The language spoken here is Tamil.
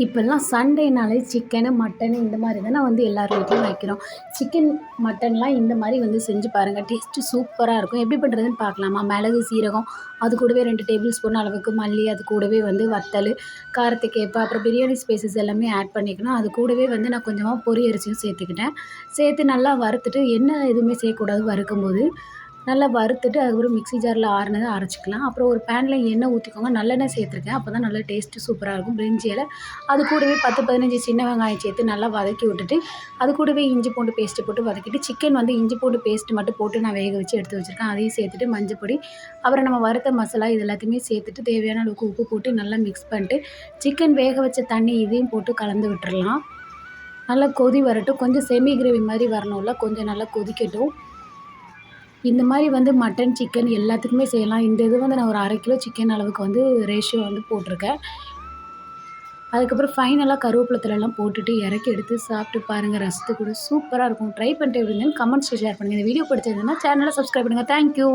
இப்போல்லாம் சண்டேனாலே சிக்கனு, மட்டனு இந்த மாதிரி தானே வந்து எல்லார் வீட்லயும் வைக்கிறோம். சிக்கன், மட்டன்லாம் இந்த மாதிரி வந்து செஞ்சு பாருங்கள். டேஸ்ட்டு சூப்பராக இருக்கும். எப்படி பண்ணுறதுன்னு பார்க்கலாமா? மிளகு, சீரகம், அது கூடவே 2 டேபிள் ஸ்பூன் அளவுக்கு மல்லி, அது கூடவே வந்து வத்தல், காரத்துக்கு ஏற்ப, அப்புறம் பிரியாணி ஸ்பைசஸ் எல்லாமே ஆட் பண்ணிக்கணும். அது கூடவே வந்து நான் கொஞ்சமாக பொரி அரிசியும் சேர்த்துக்கிட்டேன். சேர்த்து நல்லா வறுத்துட்டு, எண்ணெய் எதுவுமே சேர்க்கக்கூடாது வறுக்கும்போது. நல்லா வறுத்துட்டு அதுக்கப்புறம் மிக்ஸி ஜாரில் ஆறுனதை அரைச்சிக்கலாம். அப்புறம் ஒரு பேனில் எண்ணெய் ஊற்றிக்கோங்க. நல்லெண்ணெய் சேர்த்துருக்கேன். அப்போ தான் நல்லா டேஸ்ட்டு சூப்பராக இருக்கும். பிரிஞ்சி இலை, அது கூடவே 10, 15 சின்ன வெங்காயம் சேர்த்து நல்லா வதக்கி விட்டுட்டு, அது கூடவே இஞ்சி பூண்டு பேஸ்ட்டு போட்டு வதக்கிட்டு, சிக்கன் வந்து இஞ்சி பூண்டு பேஸ்ட்டு மட்டும் போட்டு நான் வேக வச்சு எடுத்து வச்சுருக்கேன். அதையும் சேர்த்துட்டு மஞ்சப்பொடி, அப்புறம் நம்ம வறுத்த மசாலா இது எல்லாத்தையுமே சேர்த்துட்டு தேவையான அளவுக்கு உப்பு போட்டு நல்லா மிக்ஸ் பண்ணிட்டு, சிக்கன் வேக வச்ச தண்ணி இதையும் போட்டு கலந்து விட்டுறலாம். நல்லா கொதி வரட்டும். கொஞ்சம் செமி கிரேவி மாதிரி வரணும்ல, கொஞ்சம் நல்லா கொதிக்கட்டும். இந்த மாதிரி வந்து மட்டன், சிக்கன் எல்லாத்துக்குமே செய்யலாம். இந்த இது வந்து நான் ஒரு 1/2 கிலோ சிக்கன் அளவுக்கு வந்து ரேஷியோ வந்து போட்டிருக்கேன். அதுக்கப்புறம் ஃபைனலாக கருவேப்பிலை தழைலாம் போட்டுட்டு இறக்கி எடுத்து சாப்பிட்டு பாருங்கள். ரசத்து கூட சூப்பராக இருக்கும். ட்ரை பண்ணிட்டு எப்படி இருந்ததுன்னு கமெண்ட்ஸில் ஷேர் பண்ணுங்கள். இந்த வீடியோ பிடிச்சிருந்ததுன்னா சேனலை சப்ஸ்கிரைப் பண்ணுங்கள். Thank you.